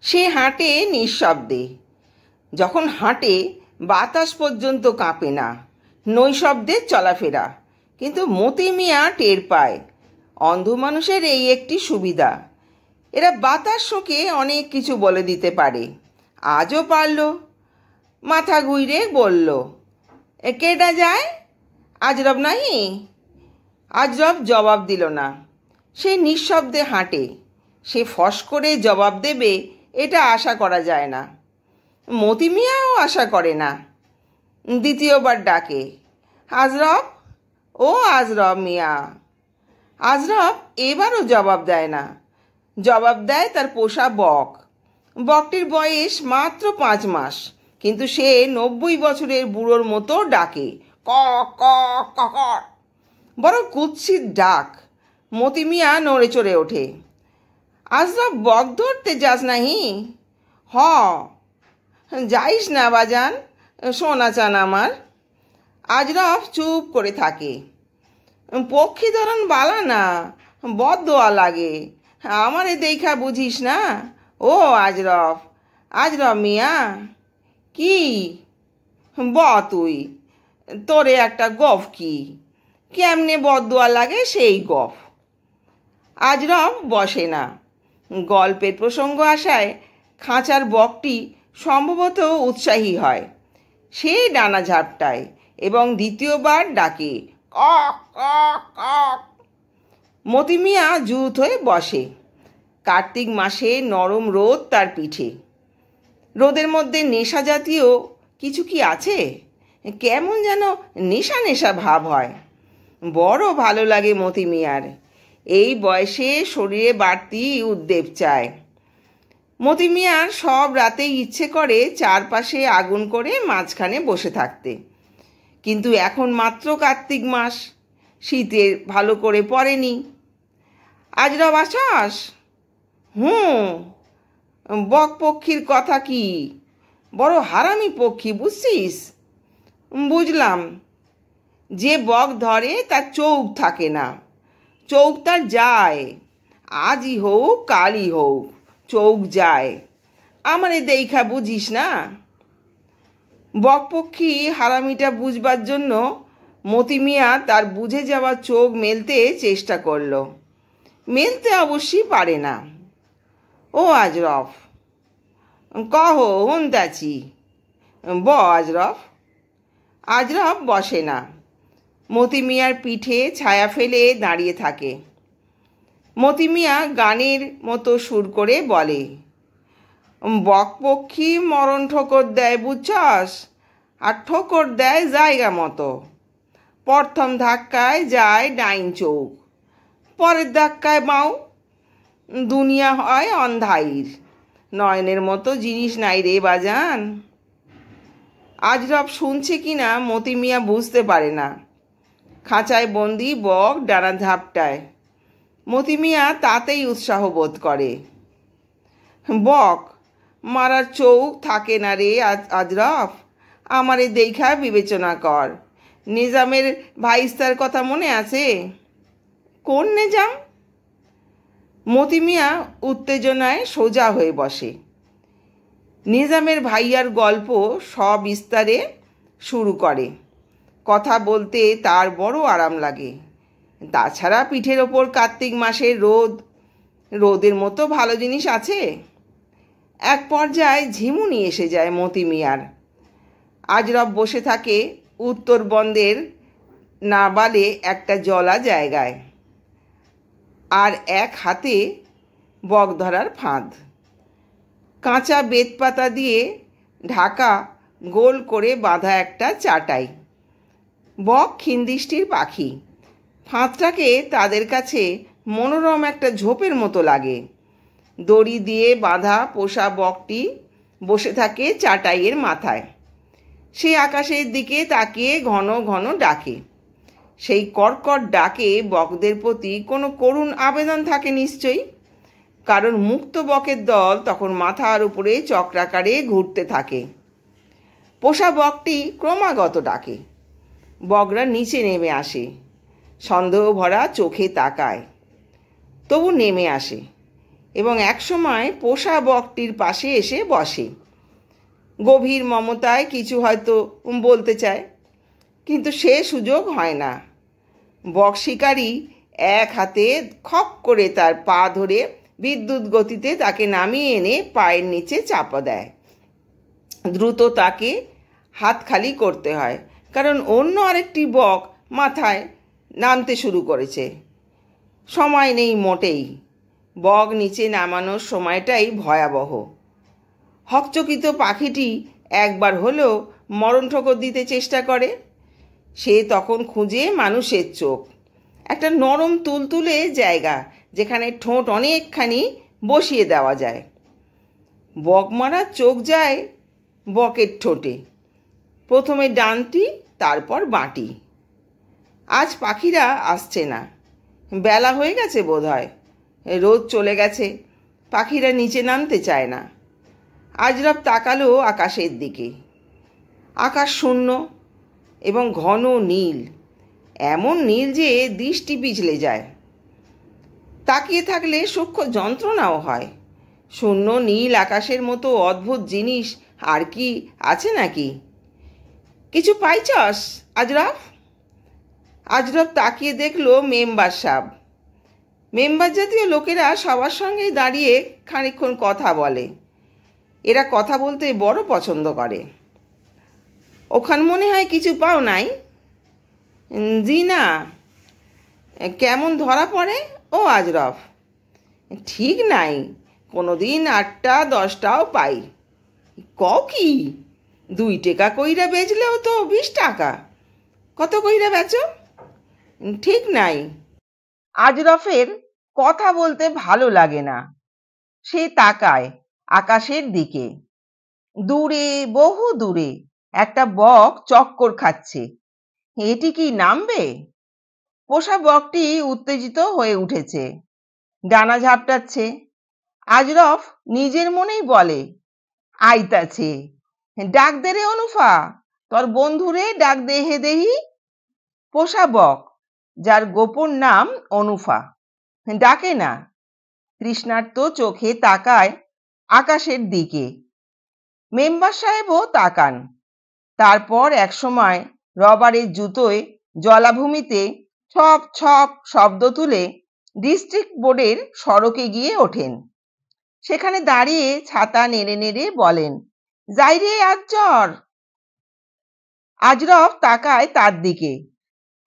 সে হাঁটে নিঃশব্দে। যখন হাঁটে বাতাস পর্যন্ত কাঁপে না, নৈশব্দের চলাফেরা। কিন্তু মতি মিয়া টের পায় অন্ধ মানুষের এই একটি সুবিধা, এরা বাতাস শোকে অনেক কিছু বলে দিতে পারে। আজও পারল। মাথা ঘুরে বলল, কেডা যায়? আজরব নাহি? আজরব জবাব দিল না। সে নিঃশব্দে হাঁটে। সে ফস করে জবাব দেবে এটা আশা করা যায় না। মতি মিয়াও আশা করে না। দ্বিতীয়বার ডাকে, আজরব, ও আজরব মিয়া। আজরব এবারও জবাব দেয় না। জবাব দেয় তার পোষা বক। বকটির বয়স মাত্র 5 মাস, কিন্তু সে 90 বছরের বুড়োর মতো ডাকে, ক ক ক ক। বড় কুৎসিত ডাক। মতি মিয়া নড়ে চড়ে ওঠে। আজরব, বক ধরতে যাস নাহি? হ। যাইস না বাজান, সোনা চান আমার। আজরব চুপ করে থাকে। পক্ষী ধরন বালা না, বদদোয়া লাগে। আমারে দেখা বুঝিস না? ও আজরব, আজরব মিয়া। কি ব তুই? তোরে একটা গফ কি? কেমনে বদদোয়া লাগে সেই গফ। আজরব বসে না। গল্পের প্রসঙ্গ আসায় খাঁচার বকটি সম্ভবত উৎসাহী হয়। সে ডানা ঝাপটায় এবং দ্বিতীয়বার ডাকে, কক কক কক। মতি মিয়া জুত হয়ে বসে। কার্তিক মাসে নরম রোদ তার পিঠে। রোদের মধ্যে নেশা জাতীয় কিছু কি আছে? কেমন যেন নেশা নেশা ভাব হয়। বড় ভালো লাগে মতি মিয়ার। এই বয়সে শরীরে বাড়তি উদ্বেগ চায়। মতি মিয়ার সব রাতেই ইচ্ছে করে চারপাশে আগুন করে মাঝখানে বসে থাকতে। কিন্তু এখন মাত্র কার্তিক মাস, শীতের ভালো করে পড়েনি। আজরব আসাস? বক পক্ষীর কথা কি? বড় হারামি পক্ষী, বুঝছিস? বুঝলাম। যে বক ধরে তার চোখ থাকে না। চোখ তার যায়, আজই হোক কালই হোক, চোখ যায়। আমারে দেখা বুঝিস না? বকপক্ষী হারামিটা বুঝবার জন্য মতি মিয়া তার বুঝে যাওয়া চোখ মেলতে চেষ্টা করল। মেলতে অবশ্যই পারে না। ও আজরফ, কহ হুনতাছি। ব আজরফ। আজরফ বসে না। মতি মিয়ার পিঠে ছায়া ফেলে দাঁড়িয়ে থাকে। মতি মিয়া গানের মতো সুর করে বলে, বকপক্ষী মরণ ঠোকর দেয় বুঝছস, আর ঠোকর দেয় জায়গা মতো। প্রথম ধাক্কায় যায় ডাইন চোখ, পরের ধাক্কায় বাউ। দুনিয়া হয় অন্ধাইর, নয়নের মতো জিনিস নাই রে বাজান। আজরব শুনছে কিনা মতি মিয়া বুঝতে পারে না। খাঁচায় বন্দি বক ডানা ঝাপটায়। মতি মিয়া তাতেই উৎসাহ বোধ করে। বক মারার চোখ থাকে না রে আজরফ, আমারে দেখা বিবেচনা কর। নিজামের ভাইস্তার কথা মনে আছে? কোন নিজাম? মতি মিয়া উত্তেজনায় সোজা হয়ে বসে। নিজামের ভাইয়ার গল্প সবিস্তারে শুরু করে। কথা বলতে তার বড় আরাম লাগে। তাছাড়া পিঠের ওপর কার্তিক মাসের রোদ, রোদের মতো ভালো জিনিস আছে? এক পর্যায়ে ঝিমুনি এসে যায় মতি মিয়ার। আজরব বসে থাকে উত্তরবন্দের নাবালে একটা জলা জায়গায়, আর এক হাতে বক ধরার ফাঁদ। কাঁচা বেতপাতা দিয়ে ঢাকা গোল করে বাঁধা একটা চাটাই। বক খিনদৃষ্টির পাখি। ফাঁদটাকে তাদের কাছে মনোরম একটা ঝোপের মতো লাগে। দড়ি দিয়ে বাঁধা পোষা বকটি বসে থাকে চাটাইয়ের মাথায়। সে আকাশের দিকে তাকিয়ে ঘন ঘন ডাকে। সেই কর্কট ডাকে বকদের প্রতি কোনো করুণ আবেদন থাকে নিশ্চয়ই, কারণ মুক্ত বকের দল তখন মাথার উপরে চক্রাকারে ঘুরতে থাকে। পোষা বকটি ক্রমাগত ডাকে। বকরা নিচে নেমে আসে, সন্দেহ ভরা চোখে তাকায়, তবু নেমে আসে। এবং একসময় পোষা বকটির পাশে এসে বসে। গভীর মমতায় কিছু হয়তো বলতে চায়, কিন্তু সে সুযোগ হয় না। বক শিকারী এক হাতে খপ করে তার পা ধরে বিদ্যুৎ গতিতে তাকে নামিয়ে এনে পায়ের নিচে চাপা দেয়। দ্রুত তাকে হাত খালি করতে হয়, কারণ অন্য আরেকটি বক মাথায় নামতে শুরু করেছে। সময় নেই মোটেই। বক নিচে নামানোর সময়টাই ভয়াবহ। হকচকিত পাখিটি একবার হলেও মরণ ঠোকর দিতে চেষ্টা করে। সে তখন খুঁজে মানুষের চোখ, একটা নরম তুলতুলে জায়গা যেখানে ঠোঁট অনেকখানি বসিয়ে দেওয়া যায়। বক মারার চোখ যায় বকের ঠোঁটে, প্রথমে ডানটি, তারপর বাঁটি। আজ পাখিরা আসছে না, বেলা হয়ে গেছে বোধহয়, রোদ চলে গেছে, পাখিরা নিচে নামতে চায় না। আজরফ তাকালো আকাশের দিকে। আকাশ শূন্য এবং ঘন নীল, এমন নীল যে দৃষ্টি পিছলে যায়। তাকিয়ে থাকলে সূক্ষ্ম যন্ত্রণাও হয়। শূন্য নীল আকাশের মতো অদ্ভুত জিনিস আর কি আছে নাকি? কিছু পাইছস আজরফ? আজরফ তাকিয়ে দেখলো মেম্বার সাহেব। মেম্বার জাতীয় লোকেরা সবার সঙ্গেই দাঁড়িয়ে খানিকক্ষণ কথা বলে। এরা কথা বলতে বড় পছন্দ করে। ওখান মনে হয় কিছু পাও নাই? জি না। কেমন ধরা পড়ে ও আজরফ? ঠিক নাই, কোনো দিন 8টা 10টাও পাই। কও কি? 2 টাকা কইরা বেচলেও তো 20 টাকা। কত কইরা বেচো? ঠিক নাই। আজরফের কথা বলতে ভালো লাগে না। সে তাকায় আকাশের দিকে। দূরে, বহু দূরে একটা বক চক্কর খাচ্ছে। এটি কি নামবে? পোষা বকটি উত্তেজিত হয়ে উঠেছে, ডানা ঝাপটাচ্ছে। আজরফ নিজের মনেই বলে, আইতাছে, ডাক দে রে অনুফা, তোর বন্ধুরে ডাক দে হে দেহি। পোষা বক, যার গোপন নাম অনুফা, ডাকে না। তৃষ্ণার্ত চোখে তাকায় আকাশের দিকে। মেম্বার সাহেবও তাকান। তারপর একসময় রবারের জুতোয় জলাভূমিতে ছপ ছপ শব্দ তুলে ডিস্ট্রিক্ট বোর্ডের সড়কে গিয়ে ওঠেন। সেখানে দাঁড়িয়ে ছাতা নেড়ে নেড়ে বলেন, যাই রে আজর। আজরফ তাকায় তার দিকে।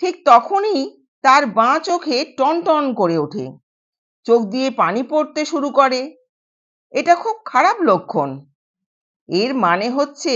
ঠিক তখনই তার বাঁ চোখে টনটন করে ওঠে, চোখ দিয়ে পানি পড়তে শুরু করে। এটা খুব খারাপ লক্ষণ। এর মানে হচ্ছে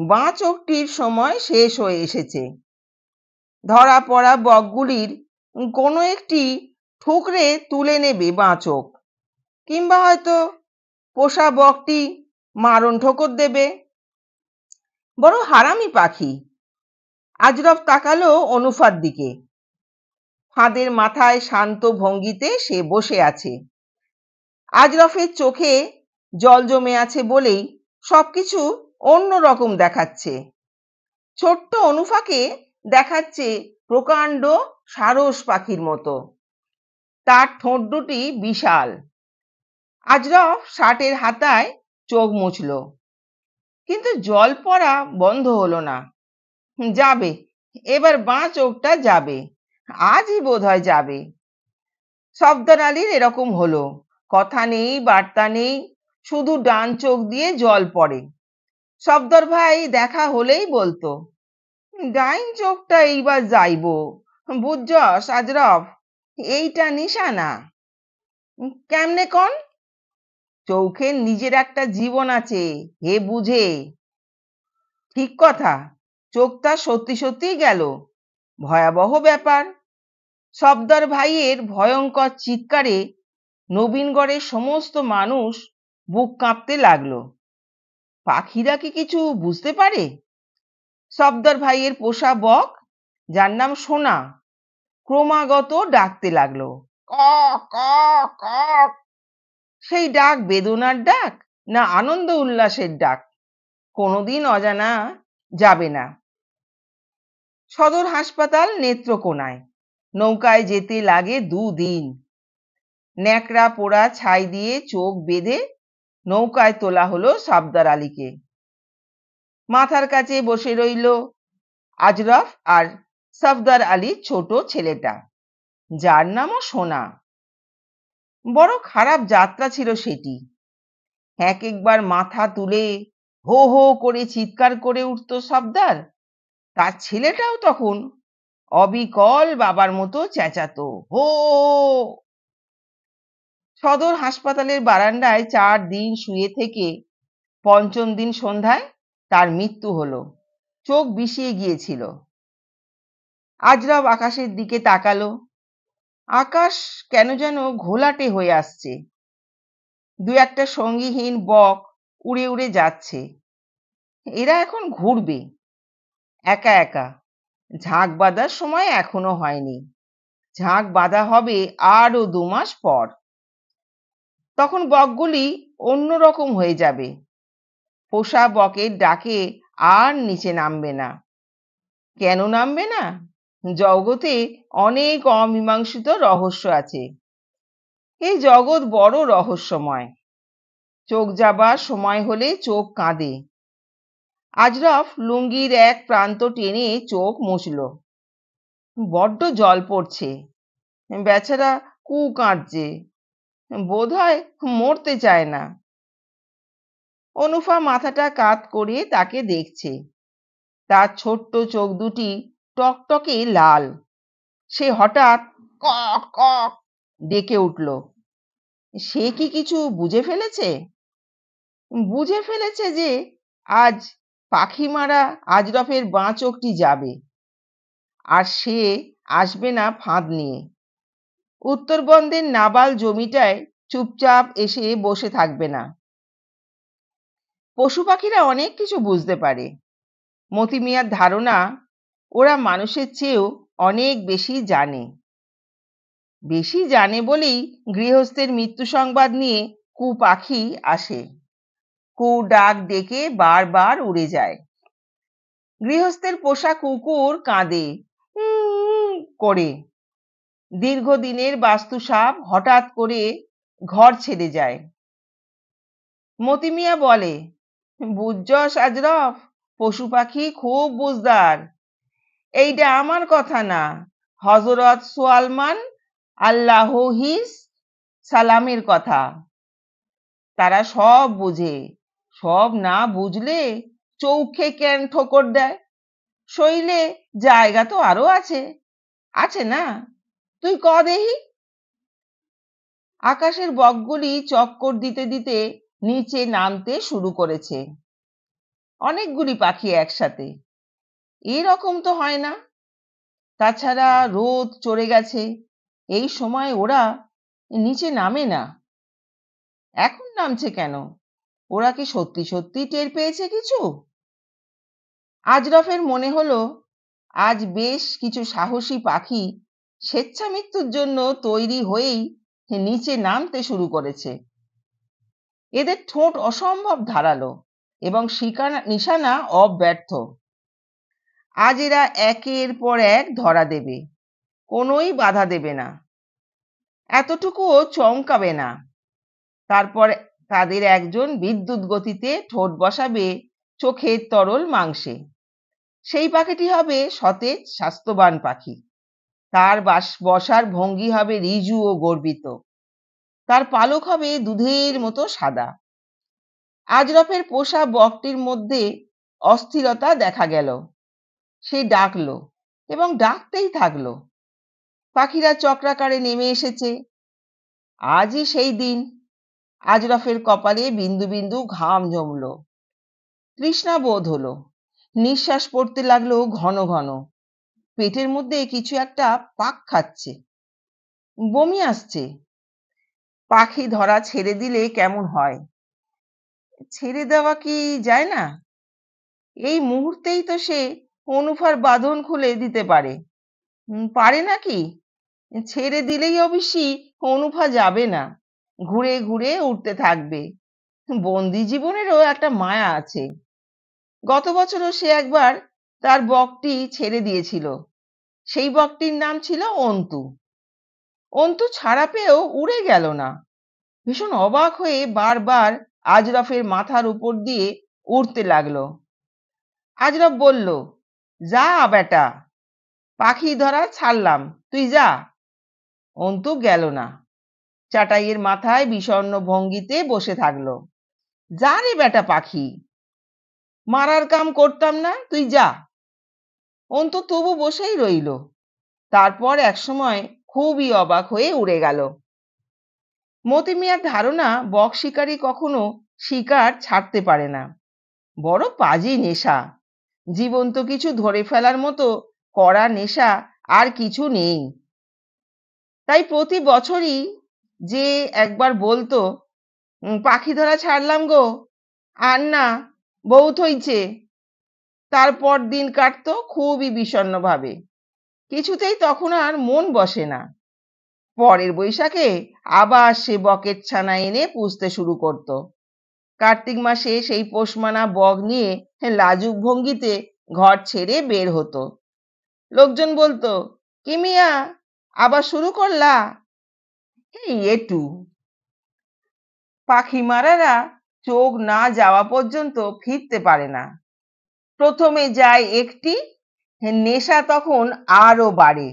বাঁ চোখটির সময় শেষ হয়ে এসেছে। ধরা পড়া বকগুলির কোনো একটি ঠুকরে তুলে নেবে বাঁ চোখ, কিংবা হয়তো পোষা বকটি মারণ ঠোকর দেবে। বড় হারামি পাখি। আজরফ তাকালো অনুফার দিকে। ফাঁদের মাথায় শান্ত ভঙ্গিতে সে বসে আছে। আজরফের চোখে জল জমে আছে বলেই সবকিছু অন্য রকম দেখাচ্ছে। ছোট্ট অনুফাকে দেখাচ্ছে প্রকাণ্ড সারস পাখির মতো। তার ঠোঁট দুটি বিশাল। আজরফ শার্টের হাতায় চোখ মুছল, কিন্তু জল পড়া বন্ধ হলো না। যাবে, এবার বাঁ চোখটা যাবে, আজই বোধহয় যাবে। সফদর আলীর এরকম হলো, কথা নেই বার্তা নেই, শুধু ডান চোখ দিয়ে জল পড়ে। সফদর ভাই দেখা হলেই বলতো, ডাইন চোখটা এইবার যাইবো, বুঝছস আজরফ, এইটা নিশানা। কেমনে কন? চোখের নিজের একটা জীবন আছে, হে বুঝে। ঠিক কথা, চোখটা সত্যি সত্যি গেল। ভয়াবহ ব্যাপার। সফদর ভাইয়ের ভয়ঙ্কর চিৎকারে নবীনগড়ের সমস্ত মানুষ বুক কাঁপতে লাগলো। পাখিরা কি কিছু বুঝতে পারে? সফদর ভাইয়ের পোষা বক, যার নাম সোনা, ক্রমাগত ডাকতে লাগলো, কক কক কক। সেই ডাক বেদনার ডাক না আনন্দ উল্লাসের ডাক, কোনোদিন অজানা যাবে না। সদর হাসপাতাল নেত্রকোনায়। নৌকায় যেতে লাগে 2 দিন। ন্যাকড়া পোড়া ছাই দিয়ে চোখ বেঁধে নৌকায় তোলা হলো সফদার আলীকে। মাথার কাছে বসে রইল আজরফ আর সফদার আলীর ছোট ছেলেটা, যার নামও সোনা। বড় খারাপ যাত্রা ছিল সেটি। এক একবার মাথা তুলে হো হো করে চিৎকার করে উঠত সফদার। তার ছেলেটাও তখন অবিকল বাবার মতো চেঁচাতো, হো। সদর হাসপাতালের বারান্দায় 4 দিন শুয়ে থেকে পঞ্চম দিন সন্ধ্যায় তার মৃত্যু হলো। চোখ বিষিয়ে গিয়েছিল। আজরফ আকাশের দিকে তাকালো। আকাশ কেন যেন ঘোলাটে হয়ে আসছে। দু একটা সঙ্গীহীন বক উড়ে উড়ে যাচ্ছে। এরা এখন ঘুরবে একা একা। ঝাঁক বাঁধার সময় এখনো হয়নি। ঝাঁক বাঁধা হবে আরো 2 মাস পর। তখন বকগুলি অন্যরকম হয়ে যাবে। পোষা বকের ডাকে আর নিচে নামবে না। কেন নামবে না? জগতে অনেক অমীমাংসিত রহস্য আছে। এই জগৎ বড় রহস্যময়। চোখ যাবার সময় হলে চোখ কাঁদে। আজরফ লুঙ্গির এক প্রান্ত টেনে চোখ মুছল। বড্ড জল পড়ছে। বেচারা কু কাঁদছে, বোধহয় মরতে চায় না। অনুফা মাথাটা কাত করে তাকে দেখছে। তার ছোট্ট চোখ দুটি টকটকে লাল। সে হঠাৎ কক কক ডেকে উঠল। সে কি কিছু বুঝে ফেলেছে? বুঝে ফেলেছে যে আজ পাখি মারা আজরফের বাঁ চোখটি যাবে, আর সে আসবে না ফাঁদ নিয়ে। উত্তরবঙ্গের নাবাল জমিটায় চুপচাপ এসে বসে থাকবে না। পশু পাখিরা অনেক কিছু বুঝতে পারে। মতি মিয়ার ধারণা ওরা মানুষের চেয়েও অনেক বেশি জানে। বেশি জানে বলেই গৃহস্থের মৃত্যু সংবাদ নিয়ে কু পাখি আসে। কু ডাক ডেকে বারবার উড়ে যায়। গৃহস্থের পোষা কুকুর কাঁদে করে। দীর্ঘদিনের বাস্তুসাপ হঠাৎ করে ঘর ছেড়ে যায়। মতি মিয়া বলে, বুঝছস আজরফ, পশু পাখি খুব বুঝদার। এইটা আমার কথা না, হযরত সুলাইমান আলাইহিস সালামের কথা। তারা সব বুঝে। সব না বুঝলে চৌখে কেন ঠোকর দেয়? শৈলে জায়গা তো আরো আছে। আছে না? তুই ক দেহি। আকাশের বকগুলি চক্কর দিতে দিতে নিচে নামতে শুরু করেছে। অনেকগুলি পাখি একসাথে। এরকম তো হয় না। তাছাড়া রোদ চড়ে গেছে। এই সময় ওরা নিচে নামে না। এখন নামছে কেন? ওরা কি সত্যি সত্যি টের পেয়েছে কিছু? আজরফের মনে হলো আজ বেশ কিছু সাহসী পাখি স্বেচ্ছা মৃত্যুর জন্য তৈরি হয়েই নিচে নামতে শুরু করেছে। এদের ঠোঁট অসম্ভব ধারালো এবং নিশানা অব্যর্থ। আজ এরা একের পর এক ধরা দেবে, কোনোই বাধা দেবে না, এতটুকুও চমকাবে না। তারপর তাদের একজন বিদ্যুৎ গতিতে ঠোঁট বসাবে চোখের তরল মাংসে। সেই পাখিটি হবে সতেজ স্বাস্থ্যবান পাখি। তার বসার ভঙ্গি হবে ঋজু ও গর্বিত। তার পালক হবে দুধের মতো সাদা। আজরফের পোষা বকটির মধ্যে অস্থিরতা দেখা গেল। সে ডাকলো এবং ডাকতেই থাকলো। পাখিরা চক্রাকারে নেমে এসেছে। আজই সেই দিন। আজরফের কপালে বিন্দু বিন্দু ঘাম জমলো। তৃষ্ণা বোধ হলো। নিঃশ্বাস পড়তে লাগলো ঘন ঘন। পেটের মধ্যে কিছু একটা পাক খাচ্ছে। বমি আসছে। পাখি ধরা ছেড়ে দিলে কেমন হয়? ছেড়ে দেওয়া কি যায় না? এই মুহূর্তেই তো সে অনুফার বাঁধন খুলে দিতে পারে। পারে নাকি? ছেড়ে দিলেই অবশ্যই অনুফা যাবে না, ঘুরে ঘুরে উঠতে থাকবে। বন্দি জীবনেরও একটা মায়া আছে। গত বছরও সে একবার তার বকটি ছেড়ে দিয়েছিল। সেই বকটির নাম ছিল অন্তু। অন্তু ছাড়া পেয়েও উড়ে গেল না। ভীষণ অবাক হয়ে বারবার আজরফের মাথার উপর দিয়ে উড়তে লাগলো। আজরফ বলল, যা বেটা, পাখি ধরা ছাড়লাম, তুই যা। অন্তু গেল না, চাটাইয়ের মাথায় বিষণ্ণ ভঙ্গিতে বসে থাকলো। যা রে বেটা পাখি, মারার কাম করতাম না, তুই যা। অন্তু তবু বসেই রইল। তারপর একসময় খুবই অবাক হয়ে উড়ে গেল। মতি মিয়ার ধারণা বক শিকারী কখনো শিকার ছাড়তে পারে না। বড় পাজি নেশা, জীবন্ত কিছু ধরে ফেলার মতো কড়া নেশা আর কিছু নেই। তাই প্রতি বছরই যে একবার বলতো, পাখি ধরা ছাড়লাম গো, আর না, বহুত হইছে, তারপর দিন কাটতো খুবই বিষণ্ণভাবে। কিছুতেই তখন আর মন বসে না। পরের বৈশাখে আবার সে বকের ছানা এনে পুষতে শুরু করত। কার্তিক মাসে সেই পোষমানা বক নিয়ে লাজুক ভঙ্গিতে ঘর ছেড়ে বের হতো। লোকজন বলতো, কি মিয়া, আবার শুরু করলা? এই একটু। পাখি মারারা চোখ না যাওয়া পর্যন্ত ফিরতে পারে না। প্রথমে যায় একটি, নেশা তখন আরো বাড়ে।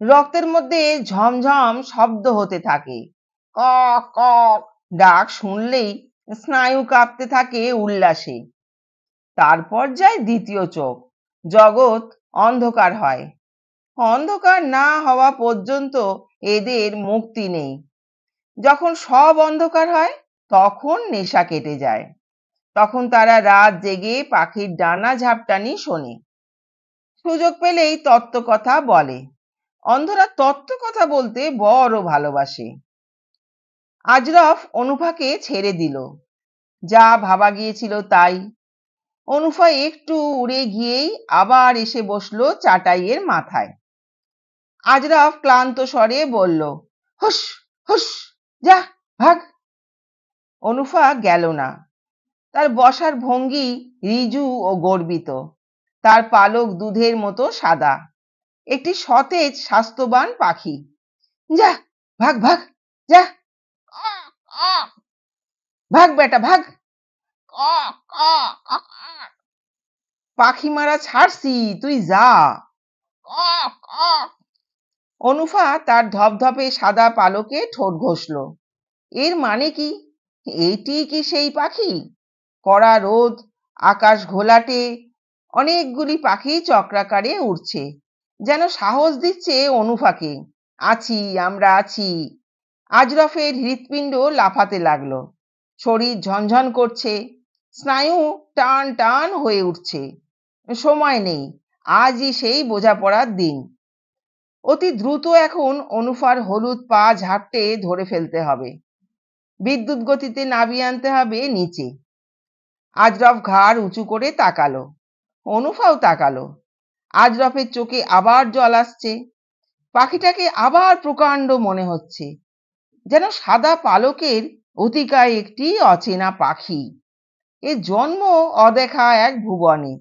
রক্তের মধ্যে ঝমঝম শব্দ হতে থাকে। কক কক ডাক শুনলেই স্নায়ু কাঁপতে থাকে উল্লাসে। তারপর যায় দ্বিতীয় চোখ, জগৎ অন্ধকার হয়। অন্ধকার না হওয়া পর্যন্ত এদের মুক্তি নেই। যখন সব অন্ধকার হয় তখন নেশা কেটে যায়। তখন তারা রাত জেগে পাখির ডানা ঝাপটানি শোনে। সুযোগ পেলেই তত্ত্ব কথা বলে। অন্ধরা তত্ত্ব কথা বলতে বড় ভালোবাসে। আজরফ অনুফাকে ছেড়ে দিল। যা ভাবা গিয়েছিল তাই। অনুফা একটু উড়ে গিয়েই আবার এসে বসলো চাটাইয়ের মাথায়। আজরফ ক্লান্ত স্বরে বলল, হুস হুস, যা ভাগ। অনুফা গেল না। তার বসার ভঙ্গি ঋজু ও গর্বিত। তার পালক দুধের মতো সাদা, একটি সতেজ স্বাস্থ্যবান পাখি। যা ভাগ ভাগ, যা, ভাগ বেটা ভাগ। পাখি মারা ছাড়ছি, তুই যা। অনুফা তার ধপধপে সাদা পালকে ঠোঁট ঘষল। এর মানে কি? এটি কি সেই পাখি? কড়া রোদ, আকাশ ঘোলাটে, অনেকগুলি পাখি চক্রাকারে উড়ছে, যেন সাহস দিচ্ছে অনুফাকে, আছি, আমরা আছি। আজরফের হৃৎপিণ্ড লাফাতে লাগলো, শরীর ঝনঝন করছে, স্নায়ু টান টান হয়ে উঠছে। সময় নেই, আজই সেই বোঝাপড়ার দিন। অতি দ্রুত এখন অনুফার হলুদ পা ঝাপটে ধরে ফেলতে হবে, বিদ্যুৎ গতিতে নামিয়ে আনতে হবে নিচে। আজরফ ঘাড় উঁচু করে তাকালো, অনুফাও তাকালো। আজরফের চোখে আবার জল আসছে। পাখিটাকে আবার প্রকাণ্ড মনে হচ্ছে, যেন সাদা পালকের অতিকায় একটি অচেনা পাখি। এ জন্ম অদেখা এক ভুবনে।